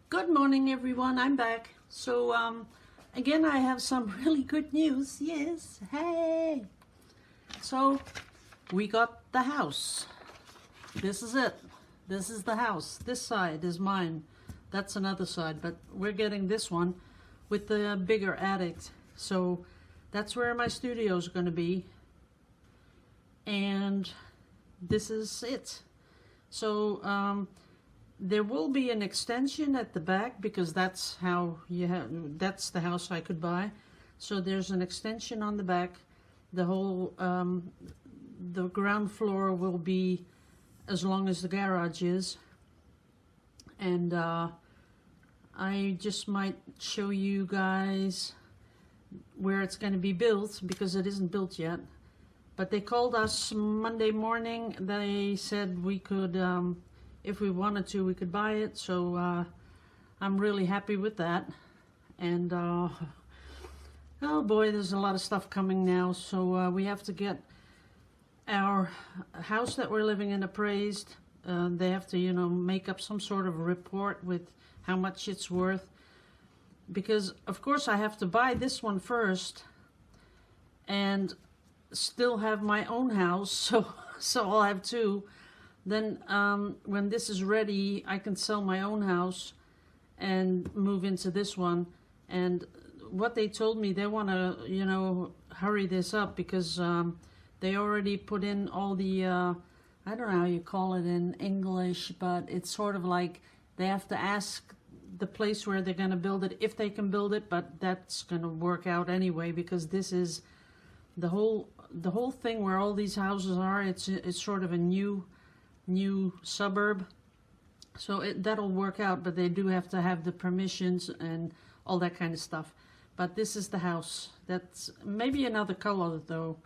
Good morning, everyone. I'm back. So, again, I have some really good news. Yes, hey. So, we got the house. This is it. This is the house. This side is mine. That's another side, but we're getting this one with the bigger attic. So, that's where my studio is going to be. And this is it. So, there will be an extension at the back because that's that's the house I could buy. So there's an extension on the back. The whole the ground floor will be as long as the garage is, and I just might show you guys where it's going to be built because it isn't built yet. But they called us Monday morning. They said we could if we wanted to, we could buy it. So I'm really happy with that. And oh boy, there's a lot of stuff coming now. So we have to get our house that we're living in appraised. They have to, make up some sort of report with how much it's worth. Because, of course, I have to buy this one first and still have my own house. So I'll have two. Then when this is ready, I can sell my own house and move into this one. And what they told me, they want to, hurry this up because they already put in all the, I don't know how you call it in English, but it's sort of like they have to ask the place where they're going to build it if they can build it, but that's going to work out anyway because this is the whole thing where all these houses are. It's sort of a new suburb, so that'll work out, but they do have to have the permissions and all that kind of stuff. But this is the house. That's maybe another color though.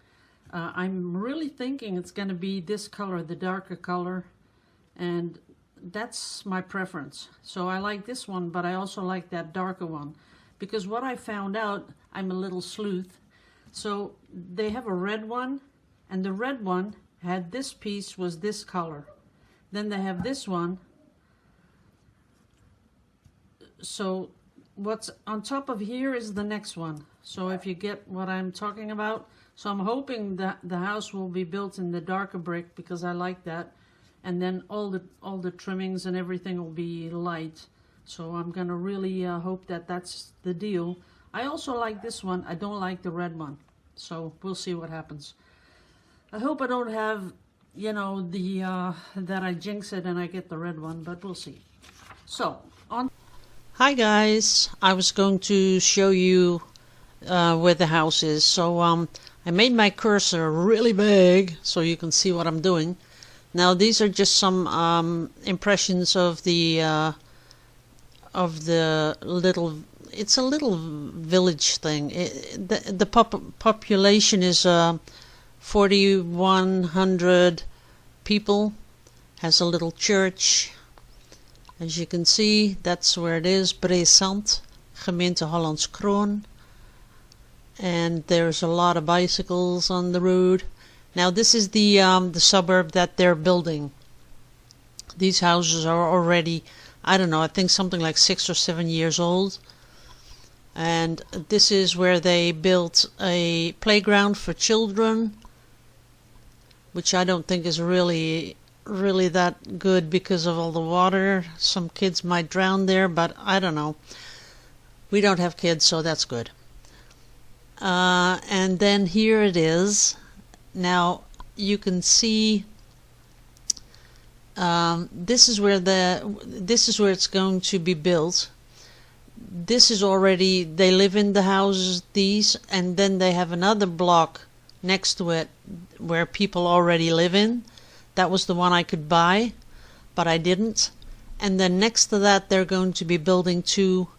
I'm really thinking it's going to be this color, the darker color, and that's my preference. So I like this one, but I also like that darker one because what I found out, I'm a little sleuth, so they have a red one, and the red one had this piece was this color. Then they have this one. So what's on top of here is the next one. So if you get what I'm talking about. So I'm hoping that the house will be built in the darker brick because I like that. And then all the trimmings and everything will be light. So I'm going to really hope that that's the deal. I also like this one. I don't like the red one. So we'll see what happens. I hope I don't have, that I jinx it and I get the red one, but we'll see. So, on. Hi guys, I was going to show you where the house is. So, I made my cursor really big so you can see what I'm doing. Now, these are just some impressions of the little. It's a little village thing. The population is 4,100 people, has a little church. As you can see, that's where it is, Breesand, gemeente Hollands Kroon. And there's a lot of bicycles on the road. Now this is the suburb that they're building. These houses are already, I don't know, I think something like 6 or 7 years old. And this is where they built a playground for children, which I don't think is really that good because of all the water. Some kids might drown there, but I don't know. We don't have kids, so that's good. And then here it is. Now you can see this is where it's going to be built. This is already, they live in the houses, these, and then they have another block next to it where people already live in. That was the one I could buy, but I didn't. And then next to that they're going to be building 2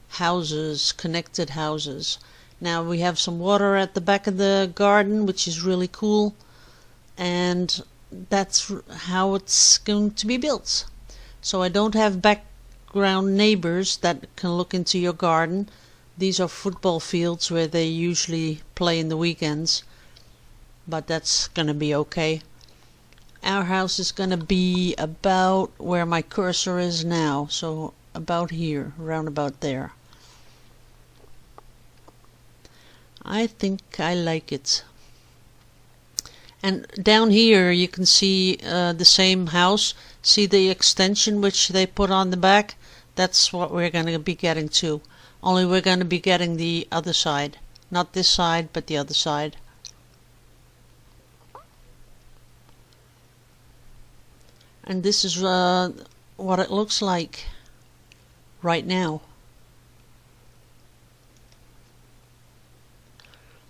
houses, connected houses. Now we have some water at the back of the garden, which is really cool, and that's how it's going to be built. So I don't have background neighbors that can look into your garden. These are football fields where they usually play in the weekends, but that's gonna be okay. Our house is gonna be about where my cursor is now, so about here, around about there. I think I like it. And down here you can see the same house. See the extension which they put on the back? That's what we're going to be getting to. Only we're going to be getting the other side. Not this side, but the other side. And this is what it looks like right now.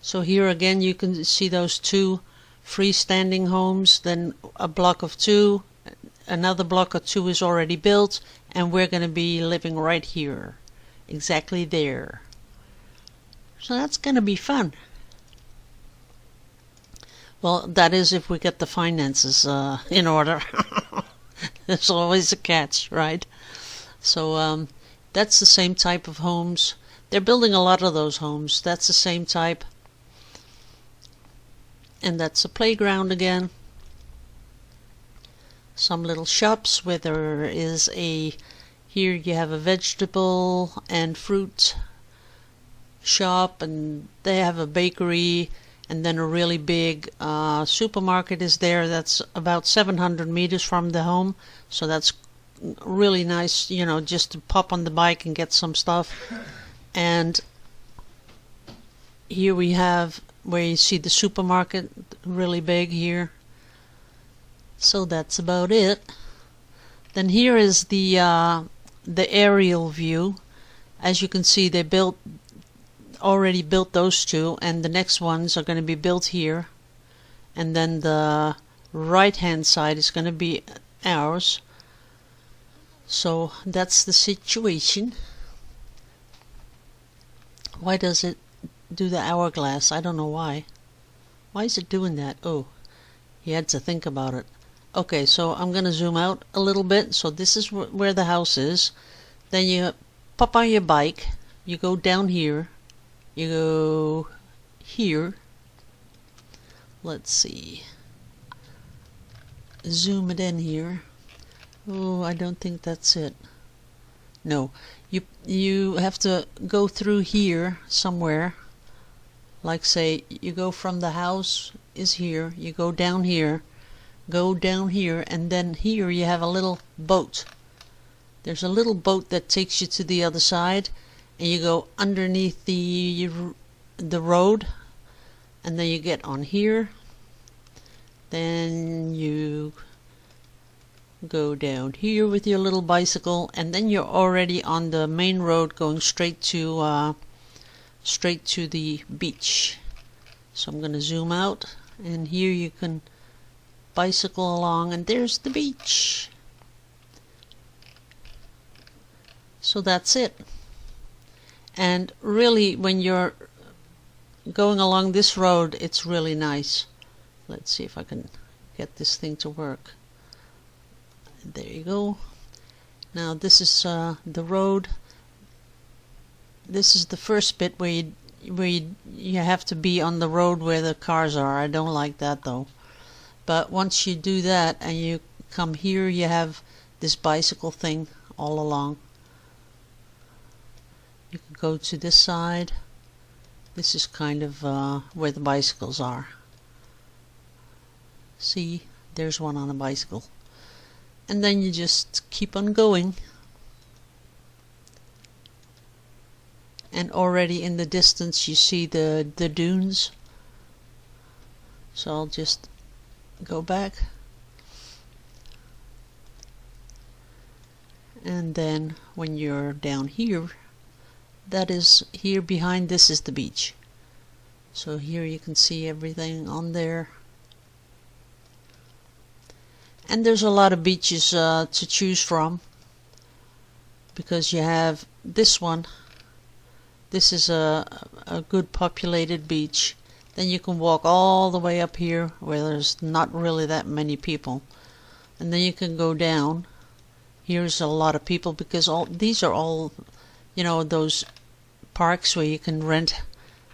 So here again you can see those two freestanding homes, then a block of two, another block of two is already built, and we're going to be living right here, exactly there. So that's going to be fun. Well, that is if we get the finances in order. There's always a catch, right? So that's the same type of homes. They're building a lot of those homes. That's the same type. And that's a playground again. Some little shops where there is a, here you have a vegetable and fruit shop, and they have a bakery, and then a really big supermarket is there. That's about 700 meters from the home, so that's really nice, you know, just to pop on the bike and get some stuff. And here we have where you see the supermarket, really big here. So that's about it. Then here is the aerial view. As you can see, they already built those two, and the next ones are going to be built here. And then the right hand side is going to be ours. So that's the situation. Why does it do the hourglass? I don't know why. Why is it doing that? Oh, he had to think about it. Okay, so I'm going to zoom out a little bit. So this is where the house is. Then you pop on your bike. You go down here. You go here. Let's see. Zoom it in here. Oh, I don't think that's it. No, you have to go through here somewhere. Like say you go from the house is here, you go down here, and then here you have a little boat. There's a little boat that takes you to the other side, and you go underneath the road, and then you get on here. Then you go down here with your little bicycle, and then you're already on the main road going straight to the beach. So I'm going to zoom out, and here you can bicycle along, and there's the beach. So that's it. And really, when you're going along this road, it's really nice. Let's see if I can get this thing to work. There you go. Now this is the road. This is the first bit where you have to be on the road where the cars are. I don't like that though. But once you do that and you come here, you have this bicycle thing all along. You can go to this side. This is kind of where the bicycles are. See, there's one on a bicycle. And then you just keep on going. And already in the distance you see the dunes. So I'll just go back. And then when you're down here, that is here behind this is the beach. So here you can see everything on there. And there's a lot of beaches to choose from, because you have this one. This is a good populated beach. Then you can walk all the way up here where there's not really that many people. And then you can go down. Here's a lot of people, because these are all, you know, those parks where you can rent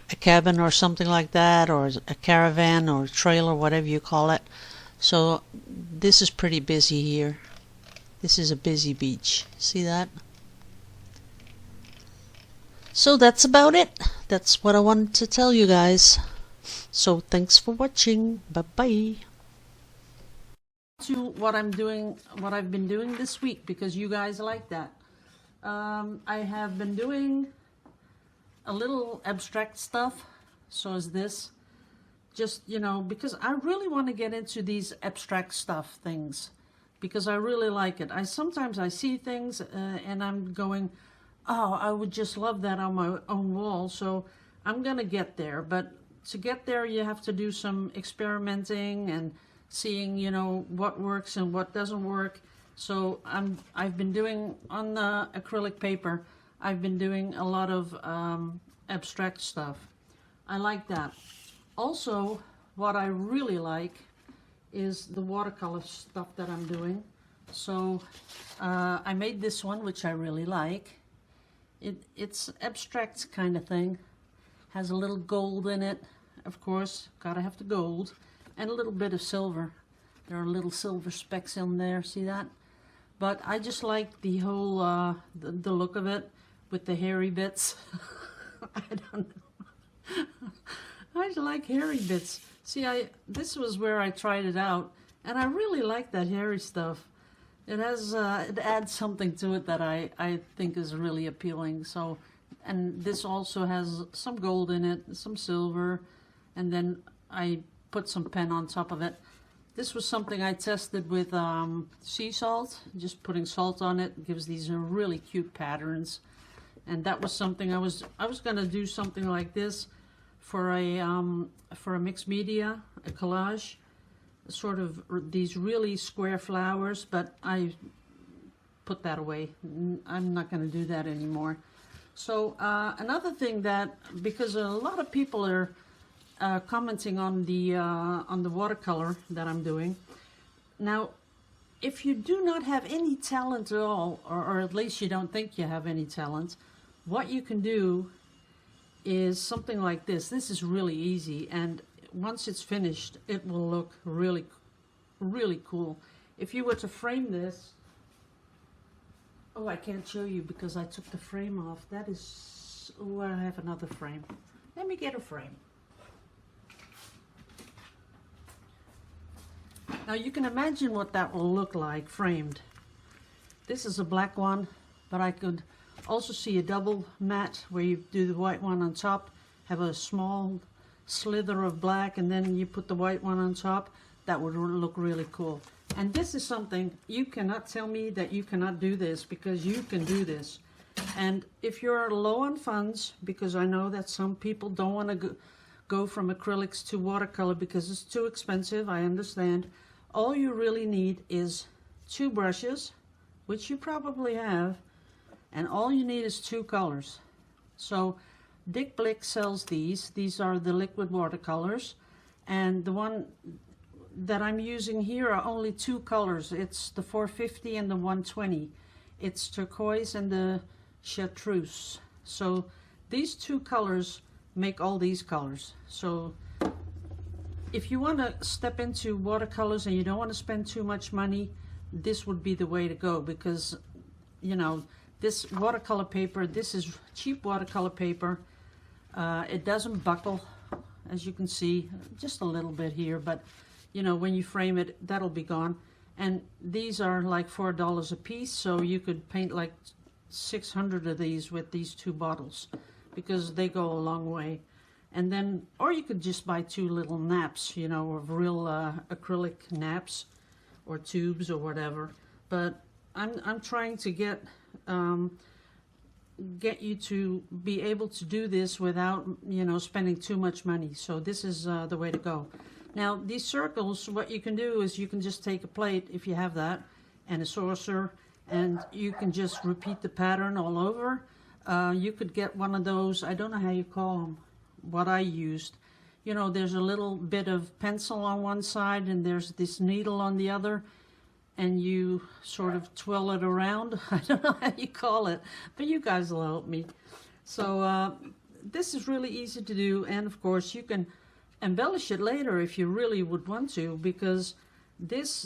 a cabin or something like that, or a caravan or a trailer, whatever you call it. So this is pretty busy here. This is a busy beach. See that? So that's about it. That's what I wanted to tell you guys. So thanks for watching. Bye bye. To what I'm doing, what I've been doing this week, because you guys like that. I have been doing a little abstract stuff. So is this. Just, you know, because I really want to get into these abstract stuff things, because I really like it. Sometimes I see things and I'm going, oh, I would just love that on my own wall. So I'm gonna get there, but to get there you have to do some experimenting and seeing, you know, what works and what doesn't work. So I've been doing on the acrylic paper, I've been doing a lot of abstract stuff. I like that. Also, what I really like is the watercolor stuff that I'm doing. So I made this one, which I really like. It's abstract kind of thing. Has a little gold in it, of course, gotta have the gold, and a little bit of silver. There are little silver specks in there, see that? But I just like the whole, the look of it with the hairy bits. I don't know. I like hairy bits. See, this was where I tried it out, and I really like that hairy stuff. It has, it adds something to it that I think is really appealing. So, and this also has some gold in it, some silver, and then I put some pen on top of it. This was something I tested with sea salt. Just putting salt on it gives these really cute patterns, and that was something I was gonna do something like this for a mixed media, a collage, sort of these really square flowers, but I put that away. I'm not going to do that anymore. So another thing that, because a lot of people are commenting on the watercolor that I'm doing. Now, if you do not have any talent at all, or at least you don't think you have any talent, what you can do is something like this. This is really easy, and once it's finished, it will look really, really cool. If you were to frame this, oh, I can't show you because I took the frame off. That is, oh, I have another frame. Let me get a frame. Now you can imagine what that will look like framed. This is a black one, but I could also see a double matte where you do the white one on top, have a small slither of black, and then you put the white one on top. That would look really cool. And this is something, you cannot tell me that you cannot do this, because you can do this. And if you're low on funds, because I know that some people don't want to go from acrylics to watercolor because it's too expensive, I understand. All you really need is 2 brushes, which you probably have, and all you need is 2 colors. So Dick Blick sells these. These are the liquid watercolors, and the one that I'm using here are only 2 colors. It's the 450 and the 120. It's turquoise and the chartreuse. So these 2 colors make all these colors. So if you want to step into watercolors and you don't want to spend too much money, this would be the way to go, because, you know, this watercolor paper, this is cheap watercolor paper. It doesn't buckle, as you can see, just a little bit here, but you know, when you frame it, that'll be gone. And these are like $4 a piece, so you could paint like 600 of these with these 2 bottles, because they go a long way. And then, or you could just buy 2 little naps, you know, of real acrylic naps or tubes or whatever. But I'm trying to get you to be able to do this without, you know, spending too much money. So this is the way to go. Now these circles, what you can do is you can just take a plate, if you have that, and a saucer, and you can just repeat the pattern all over. You could get one of those, I don't know how you call them, what I used. You know, there's a little bit of pencil on one side and there's this needle on the other, and you sort of twirl it around. I don't know how you call it, but you guys will help me. So this is really easy to do, and of course you can embellish it later if you really would want to, because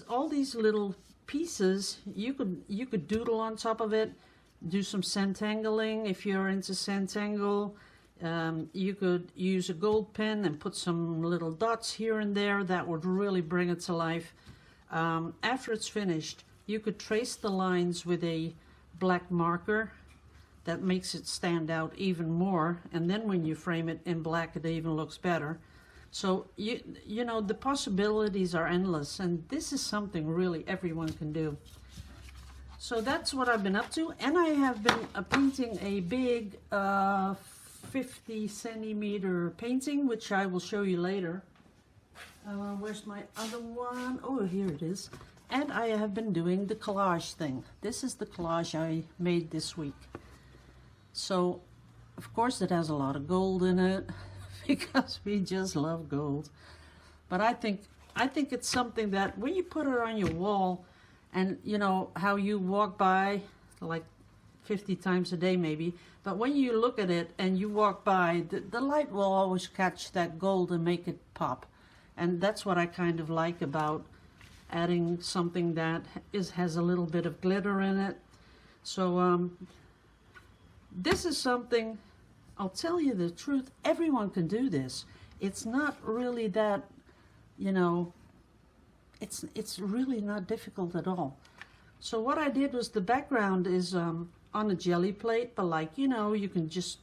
all these little pieces, you could doodle on top of it. do some centangling if you're into centangle. You could use a gold pen and put some little dots here and there. That would really bring it to life. After it's finished, you could trace the lines with a black marker. That makes it stand out even more, and then when you frame it in black, it even looks better. So you know, the possibilities are endless, and this is something really everyone can do. So that's what I've been up to, and I have been painting a big 50 centimeter painting, which I will show you later. Where's my other one? Oh, here it is. And I have been doing the collage thing. This is the collage I made this week. So, of course, it has a lot of gold in it because we just love gold. But I think it's something that when you put it on your wall, and you know how you walk by like 50 times a day maybe, but when you look at it and you walk by, the light will always catch that gold and make it pop. And that's what I kind of like about adding something that has a little bit of glitter in it. So this is something, I'll tell you the truth, everyone can do this. It's not really that, you know, it's really not difficult at all. So what I did was the background is on a jelly plate, but like, you know, you can just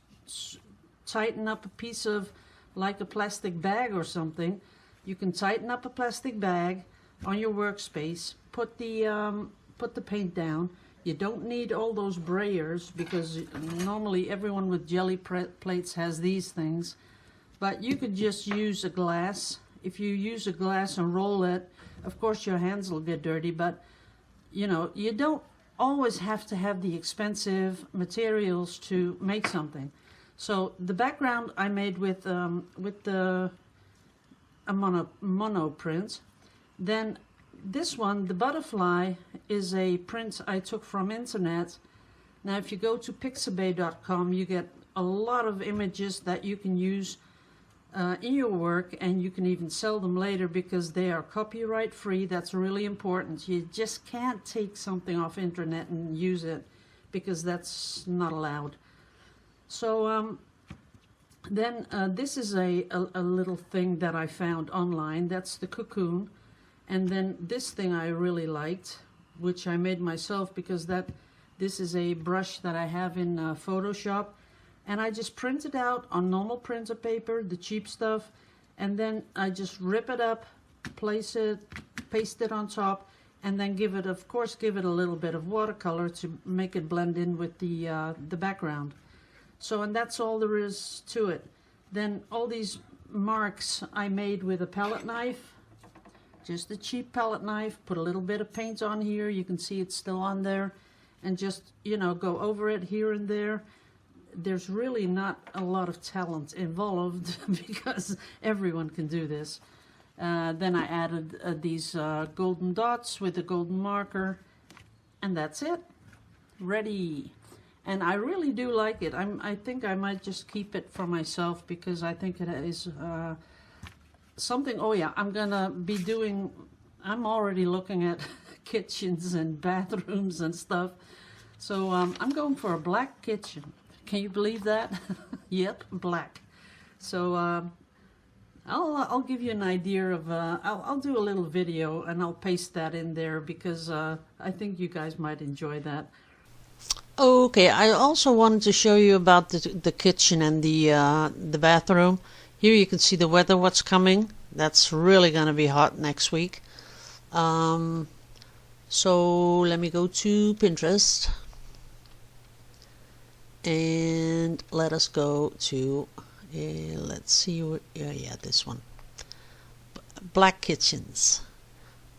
tighten up a piece of, like a plastic bag or something. You can tighten up a plastic bag on your workspace, put the paint down. You don't need all those brayers because normally everyone with jelly plates has these things. But you could just use a glass. If you use a glass and roll it, of course your hands will get dirty, but you know, you don't always have to have the expensive materials to make something. So the background I made with a mono print. Then this one, the butterfly, is a print I took from internet. Now if you go to pixabay.com, you get a lot of images that you can use in your work, and you can even sell them later because they are copyright free. That's really important. You just can't take something off internet and use it because that's not allowed. So then this is a little thing that I found online. That's the cocoon. And then this thing I really liked, which I made myself because this is a brush that I have in Photoshop. And I just print it out on normal printer paper, the cheap stuff. And then I just rip it up, place it, paste it on top, and then give it, of course, give it a little bit of watercolor to make it blend in with the background. So, and that's all there is to it. Then all these marks I made with a palette knife. Just a cheap palette knife, put a little bit of paint on here, you can see it's still on there, and just, you know, go over it here and there. There's really not a lot of talent involved because everyone can do this. Then I added these golden dots with a golden marker, and that's it. Ready. And I really do like it. I think I might just keep it for myself because I think it is something. Oh yeah, I'm gonna be doing, I'm already looking at kitchens and bathrooms and stuff. So I'm going for a black kitchen. Can you believe that? Yep, black. So I'll give you an idea of, I'll do a little video and I'll paste that in there because I think you guys might enjoy that. Okay, I also wanted to show you about the kitchen and the bathroom. Here you can see the weather, what's coming. That's really going to be hot next week. So let me go to Pinterest. And let us go to, let's see, yeah, this one. Black kitchens.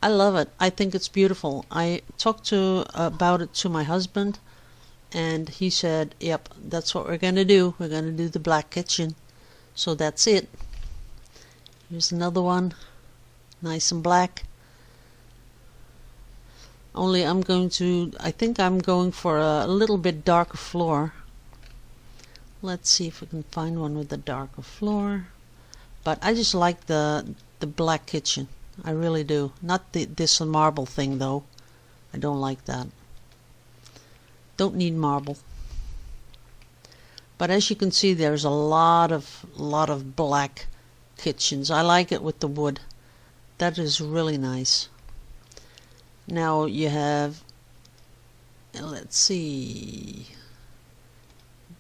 I love it. I think it's beautiful. I talked about it to my husband, and he said, yep, that's what we're going to do. We're going to do the black kitchen. So that's it. Here's another one. Nice and black. Only I think I'm going for a little bit darker floor. Let's see if we can find one with a darker floor. But I just like the black kitchen. I really do. Not this marble thing though. I don't like that. Don't need marble. But as you can see, there's a lot of black kitchens. I like it with the wood. That is really nice. Now you have, let's see,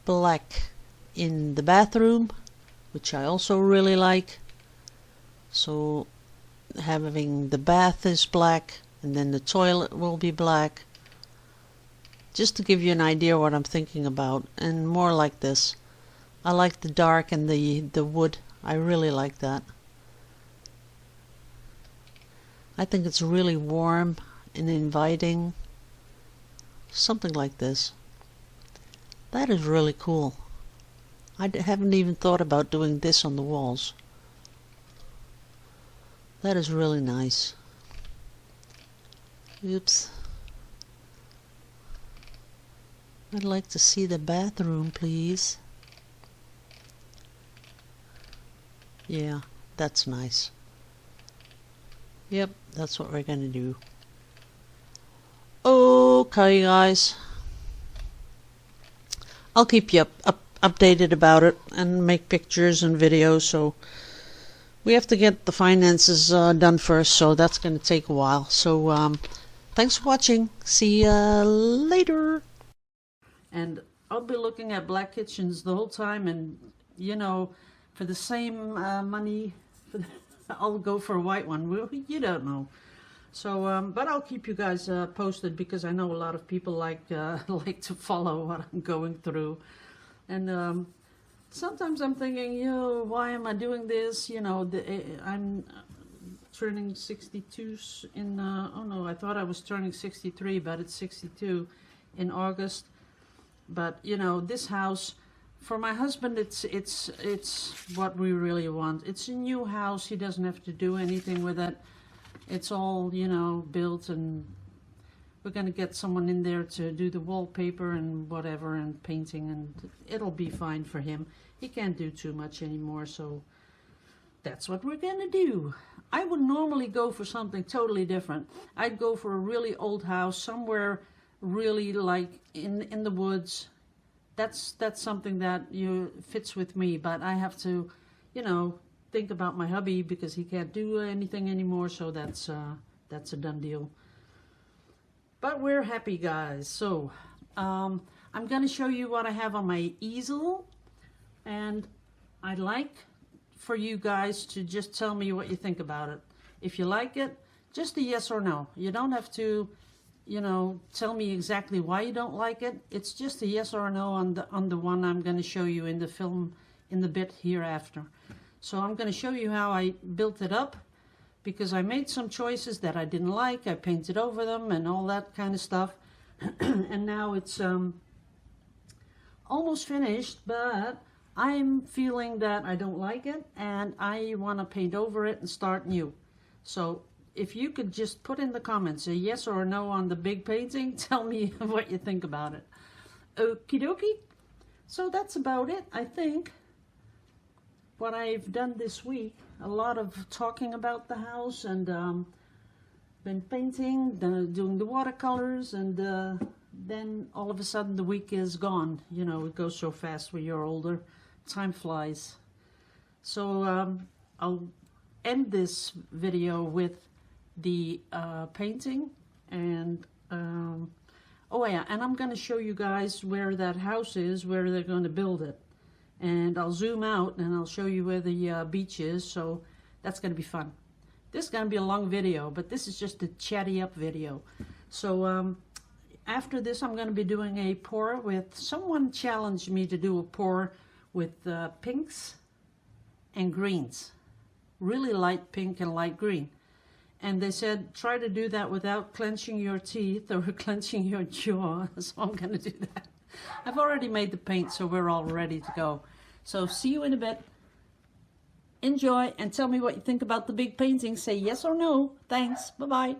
black in the bathroom, which I also really like. So having the bath is black, and then the toilet will be black. Just to give you an idea what I'm thinking about, and more like this. I like the dark and the wood. I really like that. I think it's really warm and inviting. Something like this. That is really cool. I haven't even thought about doing this on the walls. That is really nice. Oops. I'd like to see the bathroom, please. Yeah, that's nice. Yep, that's what we're gonna do. Okay, guys. I'll keep you updated about it and make pictures and videos. So we have to get the finances done first, so that's going to take a while. So thanks for watching. See ya later. And I'll be looking at black kitchens the whole time, and you know, for the same money, I'll go for a white one. Well, you don't know. So, but I'll keep you guys posted, because I know a lot of people like to follow what I'm going through. And sometimes I'm thinking, why am I doing this? You know, I'm turning 62 in, oh no, I thought I was turning 63, but it's 62 in August. But, you know, this house, for my husband, it's what we really want. It's a new house. He doesn't have to do anything with it. It's all, you know, built, and we're going to get someone in there to do the wallpaper and whatever, and painting, and it'll be fine for him. He can't do too much anymore, so that's what we're going to do. I would normally go for something totally different. I'd go for a really old house, somewhere really like in the woods. That's something that fits with me, but I have to, you know, think about my hubby, because he can't do anything anymore, so that's a done deal. But we're happy, guys. So I'm gonna show you what I have on my easel, and I'd like for you guys to just tell me what you think about it. If you like it, just a yes or no. You don't have to, you know, tell me exactly why you don't like it. It's just a yes or no on the one I'm going to show you in the film in the bit hereafter. So I'm going to show you how I built it up, because I made some choices that I didn't like. I painted over them and all that kind of stuff. And now it's almost finished, but I'm feeling that I don't like it, and I want to paint over it and start new. So if you could just put in the comments a yes or a no on the big painting, tell me what you think about it. Okie dokie. So that's about it, I think. What I've done this week, a lot of talking about the house, and been painting, doing the watercolors, and then all of a sudden the week is gone. You know, it goes so fast when you're older. Time flies. So I'll end this video with the painting, and oh yeah, and I'm going to show you guys where that house is, where they're going to build it. And I'll zoom out and I'll show you where the beach is, so that's going to be fun. This is going to be a long video, but this is just a chatty up video. So after this, I'm going to be doing a pour with, someone challenged me to do a pour with pinks and greens. Really light pink and light green. And they said, try to do that without clenching your teeth or clenching your jaw. So I'm going to do that. I've already made the paint, so we're all ready to go. So see you in a bit. Enjoy, and tell me what you think about the big painting. Say yes or no. Thanks. Bye-bye.